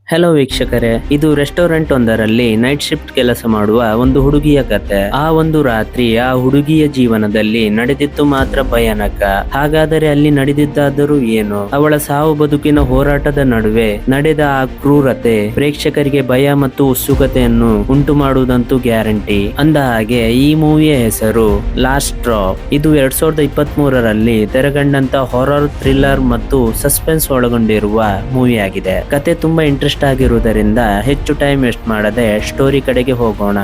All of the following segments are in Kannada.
ಹಲೋ ವೀಕ್ಷಕರೇ, ಇದು ರೆಸ್ಟೋರೆಂಟ್ ಒಂದರಲ್ಲಿ ನೈಟ್ ಶಿಫ್ಟ್ ಕೆಲಸ ಮಾಡುವ ಒಂದು ಹುಡುಗಿಯ ಕತೆ. ಆ ಒಂದು ರಾತ್ರಿ ಆ ಹುಡುಗಿಯ ಜೀವನದಲ್ಲಿ ನಡೆದಿದ್ದು ಮಾತ್ರ ಭಯಾನಕ. ಹಾಗಾದರೆ ಅಲ್ಲಿ ನಡೆದಿದ್ದಾದರೂ ಏನು? ಅವಳ ಸಾವು ಬದುಕಿನ ಹೋರಾಟದ ನಡುವೆ ನಡೆದ ಆ ಕ್ರೂರತೆ ಪ್ರೇಕ್ಷಕರಿಗೆ ಭಯ ಮತ್ತು ಉತ್ಸುಕತೆಯನ್ನು ಉಂಟು ಮಾಡುವುದಂತೂ ಗ್ಯಾರಂಟಿ. ಅಂದ ಹಾಗೆ ಈ ಮೂವಿಯ ಹೆಸರು ಲಾಸ್ಟ್ ಡ್ರಾಪ್. ಇದು 2023ರಲ್ಲಿ ತೆರೆಕಂಡಂತ ಹಾರರ್ ಥ್ರಿಲ್ಲರ್ ಮತ್ತು ಸಸ್ಪೆನ್ಸ್ ಒಳಗೊಂಡಿರುವ ಮೂವಿ ಆಗಿದೆ. ಕತೆ ತುಂಬಾ ಇಂಟ್ರೆಸ್ಟ್ ಆಗಿರುವುದರಿಂದ ಹೆಚ್ಚು ಟೈಮ್ ವೇಸ್ಟ್ ಮಾಡದೆ ಸ್ಟೋರಿ ಕಡೆಗೆ ಹೋಗೋಣ.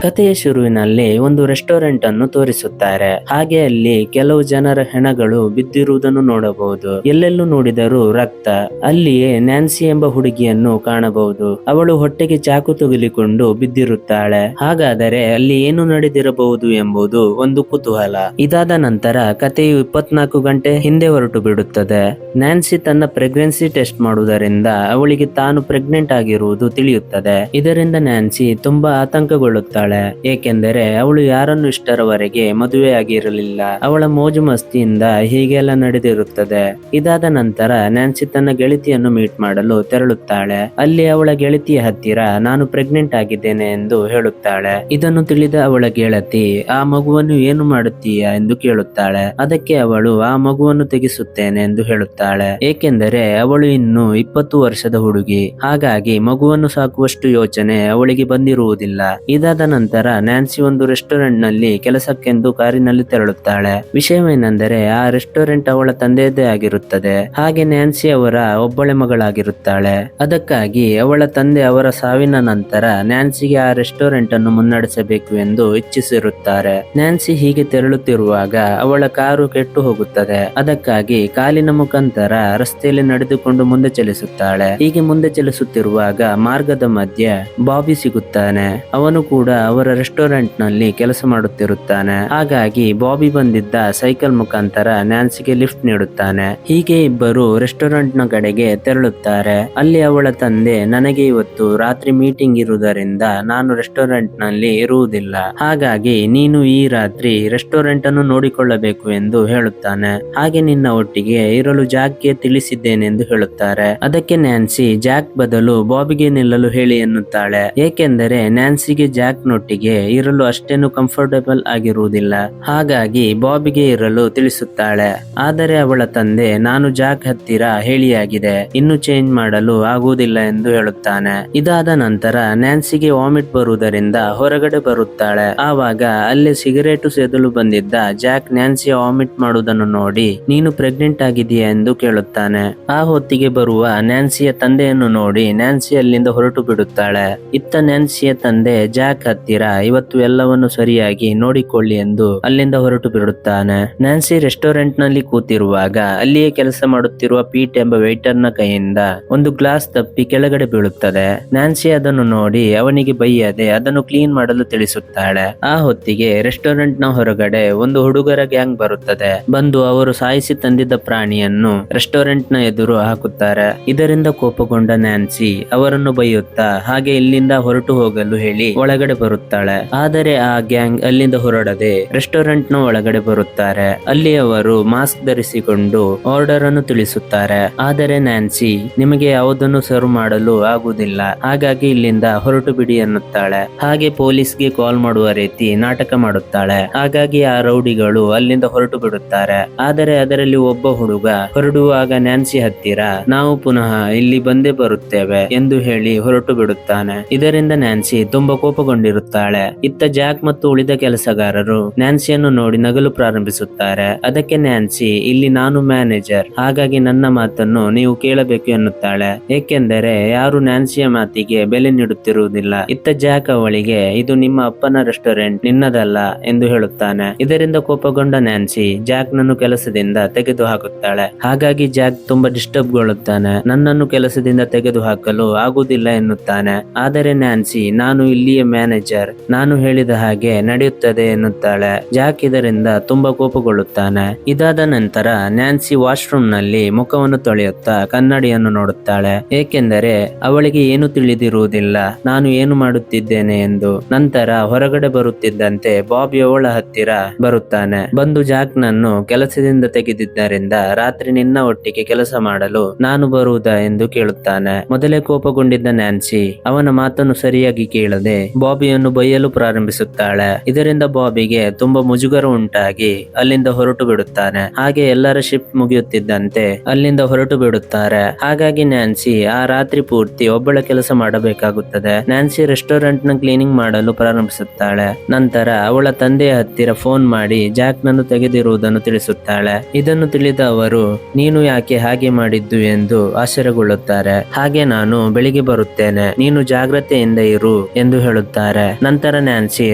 ಕಥೆಯ ಶುರುವಿನಲ್ಲಿ ಒಂದು ರೆಸ್ಟೋರೆಂಟ್ ಅನ್ನು ತೋರಿಸುತ್ತಾರೆ. ಹಾಗೆ ಅಲ್ಲಿ ಕೆಲವು ಜನರ ಹೆಣಗಳು ಬಿದ್ದಿರುವುದನ್ನು ನೋಡಬಹುದು. ಎಲ್ಲೆಲ್ಲೂ ನೋಡಿದರೂ ರಕ್ತ. ಅಲ್ಲಿಯೇ ನ್ಯಾನ್ಸಿ ಎಂಬ ಹುಡುಗಿಯನ್ನು ಕಾಣಬಹುದು. ಅವಳು ಹೊಟ್ಟೆಗೆ ಚಾಕು ತಗುಲಿಕೊಂಡು ಬಿದ್ದಿರುತ್ತಾಳೆ. ಹಾಗಾದರೆ ಅಲ್ಲಿ ಏನು ನಡೆದಿರಬಹುದು ಎಂಬುದು ಒಂದು ಕುತೂಹಲ. ಇದಾದ ನಂತರ ಕಥೆಯು 24 ಗಂಟೆ ಹಿಂದೆ ಹೊರಟು ಬಿಡುತ್ತದೆ. ನ್ಯಾನ್ಸಿ ತನ್ನ ಪ್ರೆಗ್ನೆನ್ಸಿ ಟೆಸ್ಟ್ ಮಾಡುವುದರಿಂದ ಅವಳಿಗೆ ತಾನು ಪ್ರೆಗ್ನೆಂಟ್ ಆಗಿರುವುದು ತಿಳಿಯುತ್ತದೆ. ಇದರಿಂದ ನ್ಯಾನ್ಸಿ ತುಂಬಾ ಆತಂಕಗೊಳ್ಳುತ್ತಾಳೆ. ಏಕೆಂದರೆ ಅವಳು ಯಾರನ್ನು ಇಷ್ಟರವರೆಗೆ ಮದುವೆಯಾಗಿರಲಿಲ್ಲ. ಅವಳ ಮೋಜು ಮಸ್ತಿಯಿಂದ ಹೀಗೆಲ್ಲ ನಡೆದಿರುತ್ತದೆ. ಇದಾದ ನಂತರ ನ್ಯಾನ್ಸಿ ತನ್ನ ಗೆಳತಿಯನ್ನು ಮೀಟ್ ಮಾಡಲು ತೆರಳುತ್ತಾಳೆ. ಅಲ್ಲಿ ಅವಳ ಗೆಳತಿಯ ಹತ್ತಿರ ನಾನು ಪ್ರೆಗ್ನೆಂಟ್ ಆಗಿದ್ದೇನೆ ಎಂದು ಹೇಳುತ್ತಾಳೆ. ಇದನ್ನು ತಿಳಿದ ಅವಳ ಗೆಳತಿ ಆ ಮಗುವನ್ನು ಏನು ಮಾಡುತ್ತೀಯಾ ಎಂದು ಕೇಳುತ್ತಾಳೆ. ಅದಕ್ಕೆ ಅವಳು ಆ ಮಗುವನ್ನು ತೆಗೆಸುತ್ತೇನೆ ಎಂದು ಹೇಳುತ್ತಾಳೆ. ಏಕೆಂದರೆ ಅವಳು ಇನ್ನು 20 ವರ್ಷದ ಹುಡುಗಿ. ಹಾಗಾಗಿ ಮಗುವನ್ನು ಸಾಕುವಷ್ಟು ಯೋಚನೆ ಅವಳಿಗೆ ಬಂದಿರುವುದಿಲ್ಲ. ಇದಾದ ನಂತರ ನ್ಯಾನ್ಸಿ ಒಂದು ರೆಸ್ಟೋರೆಂಟ್ ನಲ್ಲಿ ಕೆಲಸಕ್ಕೆಂದು ಕಾರಿನಲ್ಲಿ ತೆರಳುತ್ತಾಳೆ. ವಿಷಯವೇನೆಂದರೆ ಆ ರೆಸ್ಟೋರೆಂಟ್ ಅವಳ ತಂದೆಯದೇ ಆಗಿರುತ್ತದೆ. ಹಾಗೆ ನ್ಯಾನ್ಸಿ ಅವರ ಒಬ್ಬಳೆ ಮಗಳಾಗಿರುತ್ತಾಳೆ. ಅದಕ್ಕಾಗಿ ಅವಳ ತಂದೆ ಅವರ ಸಾವಿನ ನಂತರ ನ್ಯಾನ್ಸಿಗೆ ಆ ರೆಸ್ಟೋರೆಂಟ್ ಅನ್ನು ಮುನ್ನಡೆಸಬೇಕು ಎಂದು ಇಚ್ಛಿಸಿರುತ್ತಾರೆ. ನ್ಯಾನ್ಸಿ ಹೀಗೆ ತೆರಳುತ್ತಿರುವಾಗ ಅವಳ ಕಾರು ಕೆಟ್ಟು ಹೋಗುತ್ತದೆ. ಅದಕ್ಕಾಗಿ ಕಾಲಿನ ಮುಖಾಂತರ ರಸ್ತೆಯಲ್ಲಿ ನಡೆದುಕೊಂಡು ಮುಂದೆ ಚಲಿಸುತ್ತಾಳೆ. ಹೀಗೆ ಮುಂದೆ ಚಲಿಸುತ್ತಿರುವಾಗ ಮಾರ್ಗದ ಮಧ್ಯೆ ಬಾಬಿ ಸಿಗುತ್ತಾನೆ. ಅವನು ಕೂಡ ಅವರ ರೆಸ್ಟೋರೆಂಟ್ ನಲ್ಲಿ ಕೆಲಸ ಮಾಡುತ್ತಿರುತ್ತಾನೆ. ಹಾಗಾಗಿ ಬಾಬಿ ಬಂದಿದ್ದ ಸೈಕಲ್ ಮುಖಾಂತರ ನ್ಯಾನ್ಸಿಗೆ ಲಿಫ್ಟ್ ನೀಡುತ್ತಾನೆ. ಹೀಗೆ ಇಬ್ಬರು ರೆಸ್ಟೋರೆಂಟ್ ನ ಕಡೆಗೆ ತೆರಳುತ್ತಾರೆ. ಅಲ್ಲಿ ಅವಳ ತಂದೆ ನನಗೆ ಇವತ್ತು ರಾತ್ರಿ ಮೀಟಿಂಗ್ ಇರುವುದರಿಂದ ನಾನು ರೆಸ್ಟೋರೆಂಟ್ ನಲ್ಲಿ ಇರುವುದಿಲ್ಲ. ಹಾಗಾಗಿ ನೀನು ಈ ರಾತ್ರಿ ರೆಸ್ಟೋರೆಂಟ್ ಅನ್ನು ನೋಡಿಕೊಳ್ಳಬೇಕು ಎಂದು ಹೇಳುತ್ತಾನೆ. ಹಾಗೆ ನಿನ್ನ ಒಟ್ಟಿಗೆ ಇರಲು ಜಾಕ್ಗೆ ತಿಳಿಸಿದ್ದೇನೆ ಎಂದು ಹೇಳುತ್ತಾರೆ. ಅದಕ್ಕೆ ನ್ಯಾನ್ಸಿ ಜಾಕ್ ಬದಲು ಬಾಬಿಗೆ ನಿಲ್ಲಲು ಹೇಳಿ ಎನ್ನುತ್ತಾಳೆ. ಏಕೆಂದರೆ ನ್ಯಾನ್ಸಿಗೆ ಜಾಕ್ ನೊಟ್ಟಿಗೆ ಇರಲು ಅಷ್ಟೇನು ಕಂಫರ್ಟಬಲ್ ಆಗಿರುವುದಿಲ್ಲ. ಹಾಗಾಗಿ ಬಾಬಿಗೆ ಇರಲು ತಿಳಿಸುತ್ತಾಳೆ. ಆದರೆ ಅವಳ ತಂದೆ ನಾನು ಜಾಕ್ ಹತ್ತಿರ ಹೇಳಿಯಾಗಿದೆ, ಇನ್ನು ಚೇಂಜ್ ಮಾಡಲು ಆಗುವುದಿಲ್ಲ ಎಂದು ಹೇಳುತ್ತಾನೆ. ಇದಾದ ನಂತರ ನ್ಯಾನ್ಸಿಗೆ ವಾಮಿಟ್ ಬರುವುದರಿಂದ ಹೊರಗಡೆ ಬರುತ್ತಾಳೆ. ಆವಾಗ ಅಲ್ಲಿ ಸಿಗರೇಟು ಸೇದಲು ಬಂದಿದ್ದ ಜಾಕ್ ನ್ಯಾನ್ಸಿಯ ವಾಮಿಟ್ ಮಾಡುವುದನ್ನು ನೋಡಿ ನೀನು ಪ್ರೆಗ್ನೆಂಟ್ ಆಗಿದೆಯಾ ಎಂದು ಕೇಳುತ್ತಾನೆ. ಆ ಹೊತ್ತಿಗೆ ಬರುವ ನ್ಯಾನ್ಸಿಯ ತಂದೆಯನ್ನು ನೋಡಿ ನ್ಯಾನ್ಸಿ ಅಲ್ಲಿಂದ ಹೊರಟು ಬಿಡುತ್ತಾಳೆ. ಇತ್ತ ನ್ಯಾನ್ಸಿಯ ತಂದೆ ಜಾಕ್ ಹತ್ತಿರ ಇವತ್ತು ಎಲ್ಲವನ್ನು ಸರಿಯಾಗಿ ನೋಡಿಕೊಳ್ಳಿ ಎಂದು ಅಲ್ಲಿಂದ ಹೊರಟು ಬಿಡುತ್ತಾನೆ. ನ್ಯಾನ್ಸಿ ರೆಸ್ಟೋರೆಂಟ್ ನಲ್ಲಿ ಕೂತಿರುವಾಗ ಅಲ್ಲಿಯೇ ಕೆಲಸ ಮಾಡುತ್ತಿರುವ ಪೀಟ್ ಎಂಬ ವೇಟರ್ ನ ಕೈಯಿಂದ ಒಂದು ಗ್ಲಾಸ್ ತಪ್ಪಿ ಕೆಳಗಡೆ ಬೀಳುತ್ತದೆ. ನ್ಯಾನ್ಸಿ ಅದನ್ನು ನೋಡಿ ಅವನಿಗೆ ಬೈಯದೆ ಅದನ್ನು ಕ್ಲೀನ್ ಮಾಡಲು ತಿಳಿಸುತ್ತಾಳೆ. ಆ ಹೊತ್ತಿಗೆ ರೆಸ್ಟೋರೆಂಟ್ ನ ಹೊರಗಡೆ ಒಂದು ಹುಡುಗರ ಗ್ಯಾಂಗ್ ಬರುತ್ತದೆ. ಬಂದು ಅವರು ಸಾಯಿಸಿ ತಂದಿದ್ದ ಪ್ರಾಣಿಯನ್ನು ರೆಸ್ಟೋರೆಂಟ್ ನ ಎದುರು ಹಾಕುತ್ತಾರೆ. ಇದರಿಂದ ಕೋಪಗೊಂಡ ನ್ಯಾನ್ಸಿ ಅವರನ್ನು ಬೈಯುತ್ತಾ ಹಾಗೆ ಇಲ್ಲಿಂದ ಹೊರಟು ಹೋಗಲು ಹೇಳಿ ಒಳಗಡೆ ಬರುತ್ತಾಳೆ. ಆದರೆ ಆ ಗ್ಯಾಂಗ್ ಅಲ್ಲಿಂದ ಹೊರಡದೆ ರೆಸ್ಟೋರೆಂಟ್ ನ ಒಳಗಡೆ ಬರುತ್ತಾರೆ. ಅಲ್ಲಿ ಅವರು ಮಾಸ್ಕ್ ಧರಿಸಿಕೊಂಡು ಆರ್ಡರ್ ಅನ್ನು ತಿಳಿಸುತ್ತಾರೆ. ಆದರೆ ನ್ಯಾನ್ಸಿ ನಿಮಗೆ ಯಾವುದನ್ನು ಸರ್ವ್ ಮಾಡಲು ಆಗುವುದಿಲ್ಲ, ಹಾಗಾಗಿ ಇಲ್ಲಿಂದ ಹೊರಟು ಬಿಡಿ ಎನ್ನುತ್ತಾಳೆ. ಹಾಗೆ ಪೊಲೀಸ್ಗೆ ಕಾಲ್ ಮಾಡುವ ರೀತಿ ನಾಟಕ ಮಾಡುತ್ತಾಳೆ. ಹಾಗಾಗಿ ಆ ರೌಡಿಗಳು ಅಲ್ಲಿಂದ ಹೊರಟು ಬಿಡುತ್ತಾರೆ. ಆದರೆ ಅದರಲ್ಲಿ ಒಬ್ಬ ಹುಡುಗ ಹೊರಡುವಾಗ ನ್ಯಾನ್ಸಿ ಹತ್ತಿರ ನಾವು ಪುನಃ ಇಲ್ಲಿ ಬಂದೇ ಬರುತ್ತೇವೆ ಎಂದು ಹೇಳಿ ಹೊರಟು ಬಿಡುತ್ತಾನೆ. ಇದರಿಂದ ನ್ಯಾನ್ಸಿ ತುಂಬಾ ಕೋಪಗೊಂಡಿರುತ್ತಾಳೆ. ಇತ್ತ ಜಾಕ್ ಮತ್ತು ಉಳಿದ ಕೆಲಸಗಾರರು ನ್ಯಾನ್ಸಿಯನ್ನು ನೋಡಿ ನಗಲು ಪ್ರಾರಂಭಿಸುತ್ತಾರೆ. ಅದಕ್ಕೆ ನ್ಯಾನ್ಸಿ ಇಲ್ಲಿ ನಾನು ಮ್ಯಾನೇಜರ್, ಹಾಗಾಗಿ ನನ್ನ ಮಾತನ್ನು ನೀವು ಕೇಳಬೇಕು ಎನ್ನುತ್ತಾಳೆ. ಏಕೆಂದರೆ ಯಾರು ನ್ಯಾನ್ಸಿಯ ಮಾತಿಗೆ ಬೆಲೆ ನೀಡುತ್ತಿರುವುದಿಲ್ಲ. ಇತ್ತ ಜಾಕ್ ಅವಳಿಗೆ ಇದು ನಿಮ್ಮ ಅಪ್ಪನ ರೆಸ್ಟೋರೆಂಟ್, ನಿನ್ನದಲ್ಲ ಎಂದು ಹೇಳುತ್ತಾನೆ. ಇದರಿಂದ ಕೋಪಗೊಂಡ ನ್ಯಾನ್ಸಿ ಜಾಕ್ ನನ್ನು ಕೆಲಸದಿಂದ ತೆಗೆದು ಹಾಕುತ್ತಾಳೆ. ಹಾಗಾಗಿ ಜಾಕ್ ತುಂಬಾ ಡಿಸ್ಟರ್ಬ್ ಗೊಳ್ಳುತ್ತಾನೆ. ನನ್ನನ್ನು ಕೆಲಸದಿಂದ ತೆಗೆದು ಹಾಕಲು ಆಗುವುದಿಲ್ಲ ಎನ್ನುತ್ತಾನೆ. ಆದರೆ ನ್ಯಾನ್ಸಿ ನಾನು ಇಲ್ಲಿಯ ಮ್ಯಾನೇಜರ್ ಮ್ಯಾನೇಜರ್. ನಾನು ಹೇಳಿದ ಹಾಗೆ ನಡೆಯುತ್ತದೆ ಎನ್ನುತ್ತಾಳೆ. ಜಾಕ್ ಇದರಿಂದ ತುಂಬಾ ಕೋಪಗೊಳ್ಳುತ್ತಾನೆ. ಇದಾದ ನಂತರ ನ್ಯಾನ್ಸಿ ವಾಶ್ರೂಮ್ ನಲ್ಲಿ ಮುಖವನ್ನು ತೊಳೆಯುತ್ತಾ ಕನ್ನಡಿಯನ್ನು ನೋಡುತ್ತಾಳೆ. ಏಕೆಂದರೆ ಅವಳಿಗೆ ಏನು ತಿಳಿದಿರುವುದಿಲ್ಲ ನಾನು ಏನು ಮಾಡುತ್ತಿದ್ದೇನೆ ಎಂದು. ನಂತರ ಹೊರಗಡೆ ಬರುತ್ತಿದ್ದಂತೆ ಬಾಬಿ ಅವಳ ಹತ್ತಿರ ಬರುತ್ತಾನೆ. ಬಂದು ಜಾಕ್ ನನ್ನು ಕೆಲಸದಿಂದ ತೆಗೆದಿದ್ದರಿಂದ ರಾತ್ರಿ ನಿನ್ನ ಒಟ್ಟಿಗೆ ಕೆಲಸ ಮಾಡಲು ನಾನು ಬರುವುದಾ ಎಂದು ಕೇಳುತ್ತಾನೆ. ಮೊದಲೇ ಕೋಪಗೊಂಡಿದ್ದ ನ್ಯಾನ್ಸಿ ಅವನ ಮಾತನ್ನು ಸರಿಯಾಗಿ ಕೇಳದೆ ಬಾಬಿಯನ್ನು ಬೈಯಲು ಪ್ರಾರಂಭಿಸುತ್ತಾಳೆ. ಇದರಿಂದ ಬಾಬಿಗೆ ತುಂಬಾ ಮುಜುಗರ ಉಂಟಾಗಿ ಅಲ್ಲಿಂದ ಹೊರಟು ಬಿಡುತ್ತಾನೆ. ಹಾಗೆ ಎಲ್ಲರ ಶಿಫ್ಟ್ ಮುಗಿಯುತ್ತಿದ್ದಂತೆ ಅಲ್ಲಿಂದ ಹೊರಟು ಬಿಡುತ್ತಾರೆ. ಹಾಗಾಗಿ ನ್ಯಾನ್ಸಿ ಆ ರಾತ್ರಿ ಪೂರ್ತಿ ಒಬ್ಬಳ ಕೆಲಸ ಮಾಡಬೇಕಾಗುತ್ತದೆ. ನ್ಯಾನ್ಸಿ ರೆಸ್ಟೋರೆಂಟ್ ನ ಕ್ಲೀನಿಂಗ್ ಮಾಡಲು ಪ್ರಾರಂಭಿಸುತ್ತಾಳೆ. ನಂತರ ಅವಳ ತಂದೆಯ ಹತ್ತಿರ ಫೋನ್ ಮಾಡಿ ಜಾಕ್ ನನ್ನು ತೆಗೆದಿರುವುದನ್ನು ತಿಳಿಸುತ್ತಾಳೆ. ಇದನ್ನು ತಿಳಿದ ಅವರು ನೀನು ಯಾಕೆ ಹಾಗೆ ಮಾಡಿದ್ದು ಎಂದು ಆಶ್ಚರ್ಯಗೊಳ್ಳುತ್ತಾರೆ. ಹಾಗೆ ನಾನು ಬೆಳಿಗ್ಗೆ ಬರುತ್ತೇನೆ, ನೀನು ಜಾಗ್ರತೆಯಿಂದ ಇರು ಎಂದು ಹೇಳುತ್ತಾರೆ. ನಂತರ ನ್ಯಾನ್ಸಿ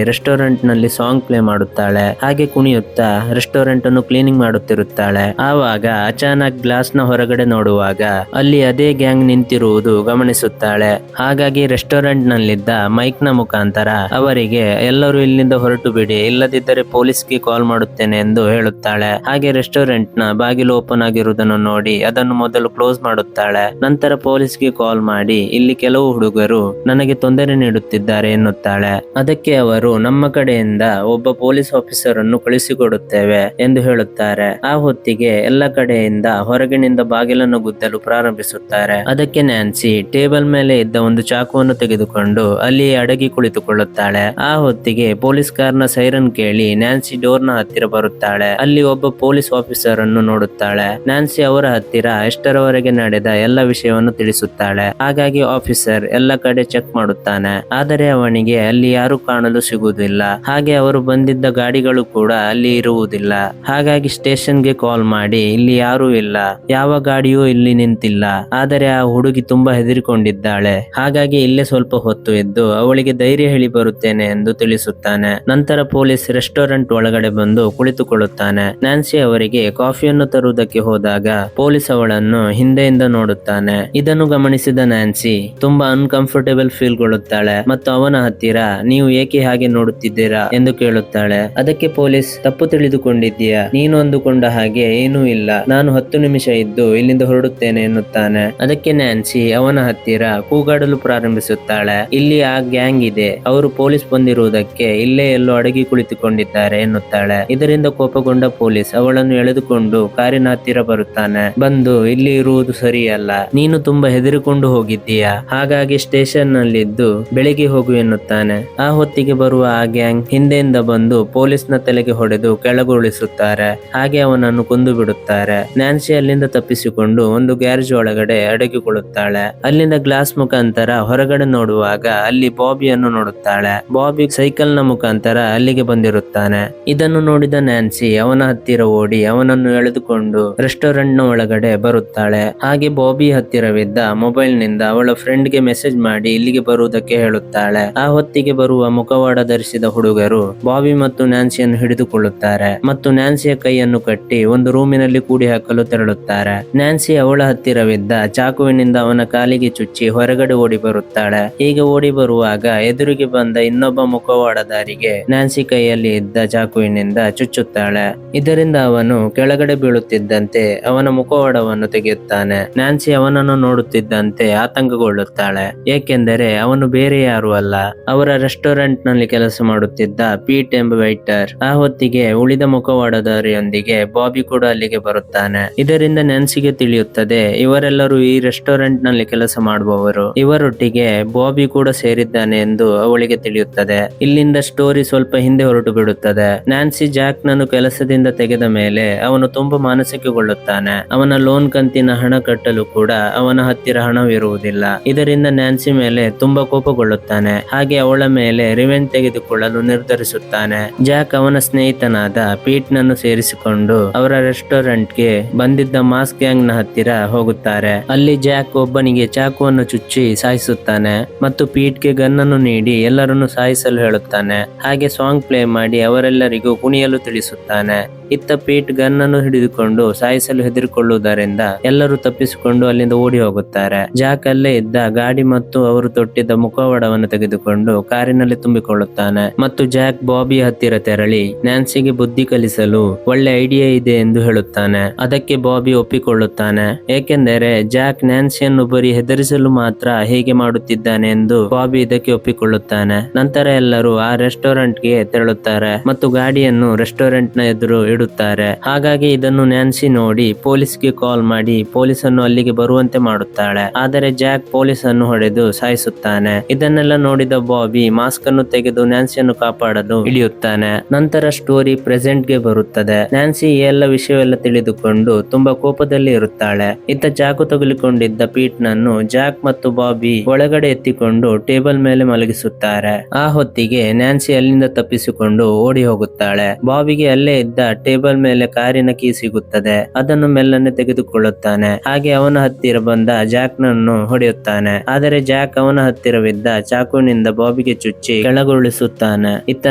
ರೆಸ್ಟೋರೆಂಟ್ ನಲ್ಲಿ ಸಾಂಗ್ ಪ್ಲೇ ಮಾಡುತ್ತಾಳೆ. ಹಾಗೆ ಕುಣಿಯುತ್ತಾ ರೆಸ್ಟೋರೆಂಟ್ ಅನ್ನು ಕ್ಲೀನಿಂಗ್ ಮಾಡುತ್ತಿರುತ್ತಾಳೆ. ಆವಾಗ ಅಚಾನಕ್ ಗ್ಲಾಸ್ ನ ಹೊರಗಡೆ ನೋಡುವಾಗ ಅಲ್ಲಿ ಅದೇ ಗ್ಯಾಂಗ್ ನಿಂತಿರುವುದು ಗಮನಿಸುತ್ತಾಳೆ. ಹಾಗಾಗಿ ರೆಸ್ಟೋರೆಂಟ್ ನಲ್ಲಿದ್ದ ಮೈಕ್ ನ ಮುಖಾಂತರ ಅವರಿಗೆ ಎಲ್ಲರೂ ಇಲ್ಲಿಂದ ಹೊರಟು ಬಿಡಿ, ಇಲ್ಲದಿದ್ದರೆ ಪೊಲೀಸ್ಗೆ ಕಾಲ್ ಮಾಡುತ್ತೇನೆ ಎಂದು ಹೇಳುತ್ತಾಳೆ. ಹಾಗೆ ರೆಸ್ಟೋರೆಂಟ್ ನ ಬಾಗಿಲು ಓಪನ್ ಆಗಿರುವುದನ್ನು ನೋಡಿ ಅದನ್ನು ಮೊದಲು ಕ್ಲೋಸ್ ಮಾಡುತ್ತಾಳೆ. ನಂತರ ಪೊಲೀಸ್ಗೆ ಕಾಲ್ ಮಾಡಿ ಇಲ್ಲಿ ಕೆಲವು ಹುಡುಗರು ನನಗೆ ತೊಂದರೆ ನೀಡುತ್ತಿದ್ದಾರೆ ಎನ್ನುತ್ತಾಳೆ. ಅದಕ್ಕೆ ಅವರು ನಮ್ಮ ಕಡೆಯಿಂದ ಒಬ್ಬ ಪೊಲೀಸ್ ಆಫೀಸರ್ ಅನ್ನು ಕಳಿಸಿಕೊಡುತ್ತೇವೆ ಎಂದು ಹೇಳುತ್ತಾರೆ. ಆ ಹೊತ್ತಿಗೆ ಎಲ್ಲ ಕಡೆಯಿಂದ ಹೊರಗಿನಿಂದ ಬಾಗಿಲನ್ನು ಗುದ್ದಲು ಪ್ರಾರಂಭಿಸುತ್ತಾರೆ. ಅದಕ್ಕೆ ನ್ಯಾನ್ಸಿ ಟೇಬಲ್ ಮೇಲೆ ಇದ್ದ ಒಂದು ಚಾಕುವನ್ನು ತೆಗೆದುಕೊಂಡು ಅಲ್ಲಿ ಅಡಗಿ ಕುಳಿತುಕೊಳ್ಳುತ್ತಾಳೆ. ಆ ಹೊತ್ತಿಗೆ ಪೊಲೀಸ್ ಕಾರ್ ನ ಸೈರನ್ ಕೇಳಿ ನ್ಯಾನ್ಸಿ ಡೋರ್ ನ ಹತ್ತಿರ ಬರುತ್ತಾಳೆ. ಅಲ್ಲಿ ಒಬ್ಬ ಪೊಲೀಸ್ ಆಫೀಸರ್ ಅನ್ನು ನೋಡುತ್ತಾಳೆ. ನ್ಯಾನ್ಸಿ ಅವರ ಹತ್ತಿರ ಎಷ್ಟರವರೆಗೆ ನಡೆದ ಎಲ್ಲ ವಿಷಯವನ್ನು ತಿಳಿಸುತ್ತಾಳೆ. ಹಾಗಾಗಿ ಆಫೀಸರ್ ಎಲ್ಲ ಕಡೆ ಚೆಕ್ ಮಾಡುತ್ತಾನೆ. ಆದರೆ ಅವನಿಗೆ ಅಲ್ಲಿ ಯಾರು ಕಾಣಲು ಸಿಗುವುದಿಲ್ಲ. ಹಾಗೆ ಅವರು ಬಂದಿದ್ದ ಗಾಡಿಗಳು ಕೂಡ ಅಲ್ಲಿ ಇರುವುದಿಲ್ಲ. ಹಾಗಾಗಿ ಸ್ಟೇಷನ್ಗೆ ಕಾಲ್ ಮಾಡಿ ಇಲ್ಲಿ ಯಾರೂ ಇಲ್ಲ, ಯಾವ ಗಾಡಿಯೂ ಇಲ್ಲಿ ನಿಂತಿಲ್ಲ. ಆದರೆ ಆ ಹುಡುಗಿ ತುಂಬಾ ಹೆದರಿಕೊಂಡಿದ್ದಾಳೆ. ಹಾಗಾಗಿ ಇಲ್ಲೇ ಸ್ವಲ್ಪ ಹೊತ್ತು ಇದ್ದು ಅವಳಿಗೆ ಧೈರ್ಯ ಹೇಳಿ ಬರುತ್ತೇನೆ ಎಂದು ತಿಳಿಸುತ್ತಾನೆ. ನಂತರ ಪೊಲೀಸ್ ರೆಸ್ಟೋರೆಂಟ್ ಒಳಗಡೆ ಬಂದು ಕುಳಿತುಕೊಳ್ಳುತ್ತಾನೆ. ನ್ಯಾನ್ಸಿ ಅವರಿಗೆ ಕಾಫಿಯನ್ನು ತರುವುದಕ್ಕೆ ಹೋದಾಗ ಪೊಲೀಸ್ ಅವಳನ್ನು ಹಿಂದೆಯಿಂದ ನೋಡುತ್ತಾನೆ. ಇದನ್ನು ಗಮನಿಸಿದ ನ್ಯಾನ್ಸಿ ತುಂಬಾ ಅನ್ಕಂಫರ್ಟೇಬಲ್ ಫೀಲ್ ಗೊಳ್ಳುತ್ತಾಳೆ ಮತ್ತು ಅವನ ಹತ್ತಿರ ನೀವು ಏಕೆ ಹಾಗೆ ನೋಡುತ್ತಿದ್ದೀರಾ ಎಂದು ಕೇಳುತ್ತಾಳೆ. ಅದಕ್ಕೆ ಪೊಲೀಸ್ ತಪ್ಪು ತಿಳಿದುಕೊಂಡಿದ್ದೀಯಾ, ನೀನು ಅಂದುಕೊಂಡ ಹಾಗೆ ಏನೂ ಇಲ್ಲ, ನಾನು 10 ನಿಮಿಷ ಇದ್ದು ಇಲ್ಲಿಂದ ಹೊರಡುತ್ತೇನೆ ಎನ್ನುತ್ತಾನೆ. ಅದಕ್ಕೆ ನ್ಯಾನ್ಸಿ ಅವನ ಹತ್ತಿರ ಕೂಗಾಡಲು ಪ್ರಾರಂಭಿಸುತ್ತಾಳೆ. ಇಲ್ಲಿ ಆ ಗ್ಯಾಂಗ್ ಇದೆ, ಅವರು ಪೊಲೀಸ್ ಬಂದಿರುವುದಕ್ಕೆ ಇಲ್ಲೇ ಎಲ್ಲೋ ಅಡಗಿ ಕುಳಿತುಕೊಂಡಿದ್ದಾರೆ ಎನ್ನುತ್ತಾಳೆ. ಇದರಿಂದ ಕೋಪಗೊಂಡ ಪೊಲೀಸ್ ಅವಳನ್ನು ಎಳೆದುಕೊಂಡು ಕಾರಿನ ಹತ್ತಿರ ಬರುತ್ತಾನೆ. ಬಂದು ಇಲ್ಲಿ ಇರುವುದು ಸರಿಯಲ್ಲ, ನೀನು ತುಂಬಾ ಹೆದರಿಕೊಂಡು ಹೋಗಿದ್ದೀಯಾ, ಹಾಗಾಗಿ ಸ್ಟೇಷನ್ ನಲ್ಲಿದ್ದು ಬೆಳಿಗ್ಗೆ ಹೋಗು ಎನ್ನುತ್ತಾನೆ. ಆ ಹೊತ್ತಿಗೆ ಬರುವ ಆ ಗ್ಯಾಂಗ್ ಹಿಂದೆಯಿಂದ ಬಂದು ಪೊಲೀಸ್ ನ ತಲೆಗೆ ಹೊಡೆದು ಕೆಳಗುರುಳಿಸುತ್ತಾರೆ. ಹಾಗೆ ಅವನನ್ನು ಕೊಂದು ಬಿಡುತ್ತಾರೆ. ನ್ಯಾನ್ಸಿ ಅಲ್ಲಿಂದ ತಪ್ಪಿಸಿಕೊಂಡು ಒಂದು ಗ್ಯಾರೇಜ್ ಒಳಗಡೆ ಅಡಗಿಕೊಳ್ಳುತ್ತಾಳೆ. ಅಲ್ಲಿಂದ ಗ್ಲಾಸ್ ಮುಖಾಂತರ ಹೊರಗಡೆ ನೋಡುವಾಗ ಅಲ್ಲಿ ಬಾಬಿಯನ್ನು ನೋಡುತ್ತಾಳೆ. ಬಾಬಿ ಸೈಕಲ್ ನ ಮುಖಾಂತರ ಅಲ್ಲಿಗೆ ಬಂದಿರುತ್ತಾನೆ. ಇದನ್ನು ನೋಡಿದ ನ್ಯಾನ್ಸಿ ಅವನ ಹತ್ತಿರ ಓಡಿ ಅವನನ್ನು ಎಳೆದುಕೊಂಡು ರೆಸ್ಟೋರೆಂಟ್ ನ ಒಳಗಡೆ ಬರುತ್ತಾಳೆ. ಹಾಗೆ ಬಾಬಿ ಹತ್ತಿರವಿದ್ದ ಮೊಬೈಲ್ ನಿಂದ ಅವಳ ಫ್ರೆಂಡ್ ಗೆ ಮೆಸೇಜ್ ಮಾಡಿ ಇಲ್ಲಿಗೆ ಬರುವುದಕ್ಕೆ ಹೇಳುತ್ತಾಳೆ. ಆ ಹೊತ್ತಿಗೆ ಬರುವ ಮುಖವಾಡ ಧರಿಸಿದ ಹುಡುಗರು ಬಾಬಿ ಮತ್ತು ನ್ಯಾನ್ಸಿಯನ್ನು ಹಿಡಿದುಕೊಳ್ಳುತ್ತಾರೆ ಮತ್ತು ನ್ಯಾನ್ಸಿಯ ಕೈಯನ್ನು ಕಟ್ಟಿ ಒಂದು ರೂಮಿನಲ್ಲಿ ಕೂಡಿ ಹಾಕಲು ತೆರಳುತ್ತಾರೆ. ನ್ಯಾನ್ಸಿ ಅವಳ ಹತ್ತಿರವಿದ್ದ ಚಾಕುವಿನಿಂದ ಅವನ ಕಾಲಿಗೆ ಚುಚ್ಚಿ ಹೊರಗಡೆ ಓಡಿ ಬರುತ್ತಾಳೆ. ಹೀಗೆ ಓಡಿ ಬರುವಾಗ ಎದುರಿಗೆ ಬಂದ ಇನ್ನೊಬ್ಬ ಮುಖವಾಡದಾರಿಗೆ ನ್ಯಾನ್ಸಿ ಕೈಯಲ್ಲಿ ಇದ್ದ ಚಾಕುವಿನಿಂದ ಚುಚ್ಚುತ್ತಾಳೆ. ಇದರಿಂದ ಅವನು ಕೆಳಗಡೆ ಬೀಳುತ್ತಿದ್ದಂತೆ ಅವನ ಮುಖವಾಡವನ್ನು ತೆಗೆಯುತ್ತಾನೆ. ನ್ಯಾನ್ಸಿ ಅವನನ್ನು ನೋಡುತ್ತಿದ್ದಂತೆ ಆತಂಕಗೊಳ್ಳುತ್ತಾಳೆ. ಏಕೆಂದರೆ ಅವನು ಬೇರೆ ಯಾರು ಅಲ್ಲ, ಅವರ ರೆಸ್ಟೋರೆಂಟ್ ನಲ್ಲಿ ಕೆಲಸ ಮಾಡುತ್ತಿದ್ದ ಪೀಟ್ ಎಂಬ ವೈಟರ್. ಆ ಹೊತ್ತಿಗೆ ಉಳಿದ ಮುಖವಾಡದಾರಿಯೊಂದಿಗೆ ಬಾಬಿ ಕೂಡ ಅಲ್ಲಿಗೆ ಬರುತ್ತಾನೆ. ಇದರಿಂದ ನ್ಯಾನ್ಸಿಗೆ ತಿಳಿಯುತ್ತದೆ ಇವರೆಲ್ಲರೂ ಈ ರೆಸ್ಟೋರೆಂಟ್ ನಲ್ಲಿ ಕೆಲಸ ಮಾಡುವವರು, ಇವರೊಟ್ಟಿಗೆ ಬಾಬಿ ಕೂಡ ಸೇರಿದ್ದಾನೆ ಎಂದು ಅವಳಿಗೆ ತಿಳಿಯುತ್ತದೆ. ಇಲ್ಲಿಂದ ಸ್ಟೋರಿ ಸ್ವಲ್ಪ ಹಿಂದೆ ಹೊರಟು ಬಿಡುತ್ತದೆ. ನ್ಯಾನ್ಸಿ ಜಾಕ್ ನನ್ನು ಕೆಲಸದಿಂದ ತೆಗೆದ ಮೇಲೆ ಅವನು ತುಂಬಾ ಮಾನಸಿಕಗೊಳ್ಳುತ್ತಾನೆ. ಅವನ ಲೋನ್ ಕಂತಿನ ಹಣ ಕಟ್ಟಲು ಕೂಡ ಅವನ ಹತ್ತಿರ ಹಣವಿರುವುದಿಲ್ಲ. ಇದರಿಂದ ನ್ಯಾನ್ಸಿ ಮೇಲೆ ತುಂಬಾ ಕೋಪಗೊಳ್ಳುತ್ತಾನೆ. ಹಾಗೆ ಅವಳ ಮೇಲೆ ರಿವೆಂಜ್ ತೆಗೆದುಕೊಳ್ಳಲು ನಿರ್ಧರಿಸುತ್ತಾನೆ. ಜಾಕ್ ಅವನ ಸ್ನೇಹಿತನಾದ ಪೀಟ್ ನನ್ನು ಸೇರಿಸಿಕೊಂಡು ಅವರ ರೆಸ್ಟೋರೆಂಟ್ ಗೆ ಬಂದಿದ್ದ ಮಾಸ್ ಗ್ಯಾಂಗ್ ನ ಹತ್ತಿರ ಹೋಗುತ್ತಾರೆ. ಅಲ್ಲಿ ಜಾಕ್ ಒಬ್ಬನಿಗೆ ಚಾಕುವನ್ನು ಚುಚ್ಚಿ ಸಾಯಿಸುತ್ತಾನೆ ಮತ್ತು ಪೀಟ್ ಗೆ ಗನ್ ಅನ್ನು ನೀಡಿ ಎಲ್ಲರನ್ನು ಸಾಯಿಸಲು ಹೇಳುತ್ತಾನೆ. ಹಾಗೆ ಸಾಂಗ್ ಪ್ಲೇ ಮಾಡಿ ಅವರೆಲ್ಲರಿಗೂ ಕುಣಿಯಲು ತಿಳಿಸುತ್ತಾನೆ. ಇತ್ತ ಪೀಟ್ ಗನ್ ಅನ್ನು ಹಿಡಿದುಕೊಂಡು ಸಾಯಿಸಲು ಹೆದರಿಕೊಳ್ಳುವುದರಿಂದ ಎಲ್ಲರೂ ತಪ್ಪಿಸಿಕೊಂಡು ಅಲ್ಲಿಂದ ಓಡಿ ಹೋಗುತ್ತಾರೆ. ಜಾಕ್ ಅಲ್ಲೇ ಇದ್ದ ಗಾಡಿ ಮತ್ತು ಅವರು ತೊಟ್ಟಿದ್ದ ಮುಖವಾಡವನ್ನು ತೆಗೆದುಕೊಂಡು ಕಾರಿನಲ್ಲಿ ತುಂಬಿಕೊಳ್ಳುತ್ತಾನೆ ಮತ್ತು ಜಾಕ್ ಬಾಬಿ ಹತ್ತಿರ ತೆರಳಿ ನ್ಯಾನ್ಸಿಗೆ ಬುದ್ಧಿ ಕಲಿಸಲು ಒಳ್ಳೆ ಐಡಿಯಾ ಇದೆ ಎಂದು ಹೇಳುತ್ತಾನೆ. ಅದಕ್ಕೆ ಬಾಬಿ ಒಪ್ಪಿಕೊಳ್ಳುತ್ತಾನೆ, ಏಕೆಂದರೆ ಜಾಕ್ ನ್ಯಾನ್ಸಿಯನ್ನು ಬರೀ ಹೆದರಿಸಲು ಮಾತ್ರ ಹೇಗೆ ಮಾಡುತ್ತಿದ್ದಾನೆ ಎಂದು ಬಾಬಿ ಇದಕ್ಕೆ ಒಪ್ಪಿಕೊಳ್ಳುತ್ತಾನೆ. ನಂತರ ಎಲ್ಲರೂ ಆ ರೆಸ್ಟೋರೆಂಟ್ ಗೆ ತೆರಳುತ್ತಾರೆ ಮತ್ತು ಗಾಡಿಯನ್ನು ರೆಸ್ಟೋರೆಂಟ್ ನ ಎದುರು ಇಡುತ್ತಾರೆ. ಹಾಗಾಗಿ ಇದನ್ನು ನ್ಯಾನ್ಸಿ ನೋಡಿ ಪೊಲೀಸ್ಗೆ ಕಾಲ್ ಮಾಡಿ ಪೊಲೀಸನ್ನು ಅಲ್ಲಿಗೆ ಬರುವಂತೆ ಮಾಡುತ್ತಾಳೆ. ಆದರೆ ಜಾಕ್ ಪೊಲೀಸ್ ಅನ್ನು ಹೊಡೆದು ಸಾಯಿಸುತ್ತಾನೆ. ಇದನ್ನೆಲ್ಲ ನೋಡಿದ ಬಾಬಿ ಮಾಸ್ಕ್ ಅನ್ನು ತೆಗೆದು ನ್ಯಾನ್ಸಿಯನ್ನು ಕಾಪಾಡಲು ಇಳಿಯುತ್ತಾನೆ. ನಂತರ ಸ್ಟೋರಿ ಪ್ರೆಸೆಂಟ್ ಗೆ ಬರುತ್ತದೆ. ನ್ಯಾನ್ಸಿ ಈ ಎಲ್ಲ ವಿಷಯವೆಲ್ಲ ತಿಳಿದುಕೊಂಡು ತುಂಬಾ ಕೋಪದಲ್ಲಿ ಇರುತ್ತಾಳೆ. ಇತ್ತ ಚಾಕು ತಗುಲಿಕೊಂಡಿದ್ದ ಪೀಟ್ ನನ್ನು ಜಾಕ್ ಮತ್ತು ಬಾಬಿ ಒಳಗಡೆ ಎತ್ತಿಕೊಂಡು ಟೇಬಲ್ ಮೇಲೆ ಮಲಗಿಸುತ್ತಾರೆ. ಆ ಹೊತ್ತಿಗೆ ನ್ಯಾನ್ಸಿ ಅಲ್ಲಿಂದ ತಪ್ಪಿಸಿಕೊಂಡು ಓಡಿ ಹೋಗುತ್ತಾಳೆ. ಬಾಬಿಗೆ ಅಲ್ಲೇ ಇದ್ದ ಟೇಬಲ್ ಮೇಲೆ ಕಾರಿನ ಕೀ ಸಿಗುತ್ತದೆ. ಅದನ್ನು ಮೆಲ್ಲನೆ ತೆಗೆದುಕೊಳ್ಳುತ್ತಾನೆ. ಹಾಗೆ ಅವನ ಹತ್ತಿರ ಬಂದ ಜಾಕ್ ನನ್ನು ಹೊಡೆಯುತ್ತಾನೆ. ಆದರೆ ಜಾಕ್ ಅವನ ಹತ್ತಿರವಿದ್ದ ಚಾಕುವಿನಿಂದ ಬಾಬಿಗೆ ಚುಚ್ಚಿ ಕೆಳಗುರುಳಿಸುತ್ತಾನೆ. ಇತ್ತ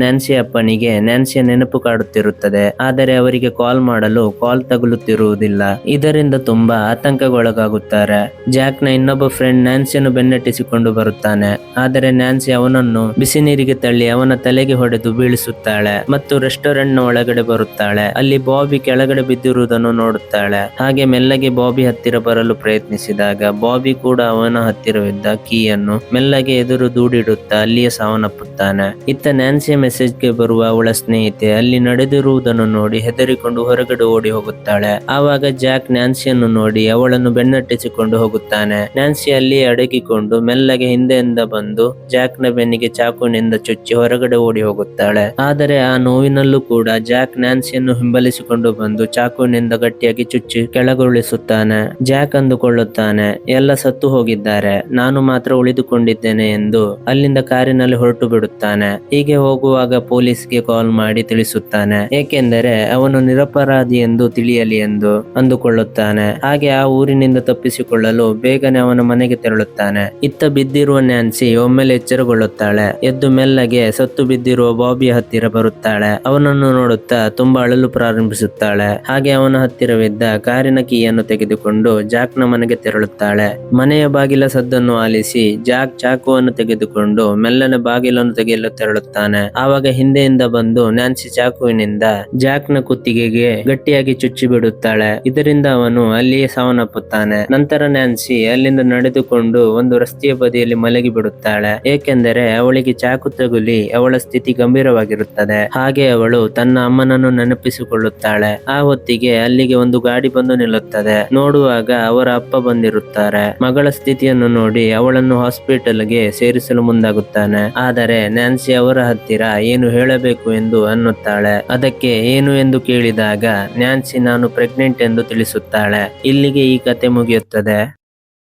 ನ್ಯಾನ್ಸಿ ಅಪ್ಪನಿಗೆ ನ್ಯಾನ್ಸಿಯ ನೆನಪು ಕಾಡುತ್ತಿರುತ್ತದೆ. ಆದರೆ ಅವರಿಗೆ ಕಾಲ್ ಮಾಡಲು ಕಾಲ್ ತಗುಲುತ್ತಿರುವುದಿಲ್ಲ. ಇದರಿಂದ ತುಂಬಾ ಆತಂಕಗೊಳಗಾಗುತ್ತಾರೆ. ಜಾಕ್ ನ ಇನ್ನೊಬ್ಬ ಫ್ರೆಂಡ್ ನ್ಯಾನ್ಸಿಯನ್ನು ಬೆನ್ನಟ್ಟಿಸಿಕೊಂಡು ಬರುತ್ತಾನೆ. ಆದರೆ ನ್ಯಾನ್ಸಿ ಅವನನ್ನು ಬಿಸಿ ನೀರಿಗೆ ತಳ್ಳಿ ಅವನ ತಲೆಗೆ ಹೊಡೆದು ಬೀಳಿಸುತ್ತಾಳೆ ಮತ್ತು ರೆಸ್ಟೋರೆಂಟ್ ನ ಒಳಗಡೆ ಬರುತ್ತಾಳೆ. ಅಲ್ಲಿ ಬಾಬಿ ಕೆಳಗಡೆ ಬಿದ್ದಿರುವುದನ್ನು ನೋಡುತ್ತಾಳೆ. ಹಾಗೆ ಮೆಲ್ಲಗೆ ಬಾಬಿ ಹತ್ತಿರ ಬರಲು ಪ್ರಯತ್ನಿಸಿದಾಗ ಬಾಬಿ ಕೂಡ ಅವನ ಹತ್ತಿರವಿದ್ದ ಕೀಯನ್ನು ಮೆಲ್ಲಗೆ ಎದುರು ದೂಡಿಡುತ್ತಾ ಅಲ್ಲಿಯೇ ಸಾವನ್ನಪ್ಪುತ್ತಾನೆ. ಇತ್ತ ನ್ಯಾನ್ಸಿಯ ಮೆಸೇಜ್ಗೆ ಬರುವ ಅವಳ ಸ್ನೇಹಿತೆ ಅಲ್ಲಿ ನಡೆದಿರುವುದನ್ನು ನೋಡಿ ಹೆದರಿಕೊಂಡು ಹೊರಗಡೆ ಓಡಿ ಹೋಗುತ್ತಾಳೆ. ಆವಾಗ ಜಾಕ್ ನ್ಯಾನ್ಸಿಯನ್ನು ನೋಡಿ ಅವಳನ್ನು ಬೆನ್ನಟ್ಟಿಸಿಕೊಂಡು ಹೋಗುತ್ತಾನೆ. ನ್ಯಾನ್ಸಿ ಅಲ್ಲಿಯೇ ಅಡಗಿಕೊಂಡು ಮೆಲ್ಲಗೆ ಹಿಂದೆಯಿಂದ ಬಂದು ಜಾಕ್ ನ ಬೆನ್ನಿಗೆ ಚಾಕುವಿನಿಂದ ಚುಚ್ಚಿ ಹೊರಗಡೆ ಓಡಿ ಹೋಗುತ್ತಾಳೆ. ಆದರೆ ಆ ನೋವಿನಲ್ಲೂ ಕೂಡ ಜಾಕ್ ನ್ಯಾನ್ಸಿಯನ್ನು ಹಿಂಬಲಿಸಿಕೊಂಡು ಬಂದು ಚಾಕುವಿನಿಂದ ಗಟ್ಟಿಯಾಗಿ ಚುಚ್ಚಿ ಕೆಳಗುರುಳಿಸುತ್ತಾನೆ. ಜಾಕ್ ಅಂದುಕೊಳ್ಳುತ್ತಾನೆ, ಎಲ್ಲ ಸತ್ತು ಹೋಗಿದ್ದಾರೆ, ನಾನು ಮಾತ್ರ ಉಳಿದುಕೊಂಡಿದ್ದೇನೆ ಎಂದು ಅಲ್ಲಿಂದ ಕಾರಿನಲ್ಲಿ ಹೊರಟು ಬಿಡುತ್ತಾನೆ. ಹೀಗೆ ಹೋಗುವಾಗ ಪೊಲೀಸ್ಗೆ ಕಾಲ್ ಮಾಡಿ ತಿಳಿಸುತ್ತಾನೆ, ಏಕೆಂದರೆ ಅವನು ನಿರಪರಾಧಿ ಎಂದು ತಿಳಿಯಲಿ ಎಂದು ಅಂದುಕೊಳ್ಳುತ್ತಾನೆ. ಹಾಗೆ ಆ ಊರಿನಿಂದ ತಪ್ಪಿಸಿಕೊಳ್ಳಲು ಬೇಗನೆ ಅವನ ಮನೆಗೆ ತೆರಳುತ್ತಾನೆ. ಇತ್ತ ಬಿದ್ದಿರುವ ನ್ಯಾನ್ಸಿ ಒಮ್ಮೆಲೆ ಎಚ್ಚರಗೊಳ್ಳುತ್ತಾಳೆ. ಎದ್ದು ಮೆಲ್ಲಗೆ ಸತ್ತು ಬಿದ್ದಿರುವ ಬಾಬಿಯ ಹತ್ತಿರ ಬರುತ್ತಾಳೆ. ಅವನನ್ನು ನೋಡುತ್ತಾ ತುಂಬಾ ಅಳಲು ಪ್ರಾರಂಭಿಸುತ್ತಾಳೆ. ಹಾಗೆ ಅವನ ಹತ್ತಿರವಿದ್ದ ಕಾರಿನ ಕೀಯನ್ನು ತೆಗೆದುಕೊಂಡು ಜಾಕ್ ನ ಮನೆಗೆ ತೆರಳುತ್ತಾಳೆ. ಮನೆಯ ಬಾಗಿಲ ಸದ್ದನ್ನು ಆಲಿಸಿ ಜಾಕ್ ಚಾಕುವನ್ನು ತೆಗೆದುಕೊಂಡು ಮೆಲ್ಲನೆ ಬಾಗಿಲನ್ನು ತೆಗೆಯಲು ತೆರಳುತ್ತಾನೆ. ಆವಾಗ ಹಿಂದೆಯಿಂದ ಬಂದು ನ್ಯಾನ್ಸಿ ಚಾಕುವಿನಿಂದ ಜಾಕ್ ನ ಕುತ್ತಿಗೆಗೆ ಗಟ್ಟಿಯಾಗಿ ಚುಚ್ಚಿ ಬಿಡುತ್ತಾಳೆ. ಇದರಿಂದ ಅವನು ಅಲ್ಲಿಯೇ ಸಾವನ್ನಪ್ಪುತ್ತಾನೆ. ನಂತರ ನ್ಯಾನ್ಸಿ ಅಲ್ಲಿಂದ ನಡೆದುಕೊಂಡು ಒಂದು ರಸ್ತೆಯ ಬದಿಯಲ್ಲಿ ಮಲಗಿ ಬಿಡುತ್ತಾಳೆ, ಏಕೆಂದರೆ ಅವಳಿಗೆ ಚಾಕು ತಗುಲಿ ಅವಳ ಸ್ಥಿತಿ ಗಂಭೀರವಾಗಿರುತ್ತದೆ. ಹಾಗೆ ಅವಳು ತನ್ನ ಅಮ್ಮನನ್ನು ನೆನಪಿಸಿಕೊಳ್ಳುತ್ತಾಳೆ. ಆ ಹೊತ್ತಿಗೆ ಅಲ್ಲಿಗೆ ಒಂದು ಗಾಡಿ ಬಂದು ನಿಲ್ಲುತ್ತದೆ. ನೋಡುವಾಗ ಅವರ ಅಪ್ಪ ಬಂದಿರುತ್ತಾರೆ. ಮಗಳ ಸ್ಥಿತಿಯನ್ನು ನೋಡಿ ಅವಳನ್ನು ಹಾಸ್ಪಿಟಲ್ಗೆ ಸೇರಿಸಲು ಮುಂದಾಗುತ್ತಾನೆ. ಆದರೆ ನ್ಯಾನ್ಸಿ ಅವರ ಹತ್ತಿರ ಏನು ಹೇಳಬೇಕು ಎಂದು ಅನ್ನುತ್ತಾಳೆ. ಅದಕ್ಕೆ ಏನು ಎಂದು ಕೇಳಿದಾಗ ನ್ಯಾನ್ಸಿ ನಾನು ಪ್ರೆಗ್ನೆಂಟ್ ಎಂದು ತಿಳಿಸುತ್ತಾಳೆ. ಇಲ್ಲಿಗೆ ಈ ಕತೆ ಮುಗಿಯುತ್ತದೆ.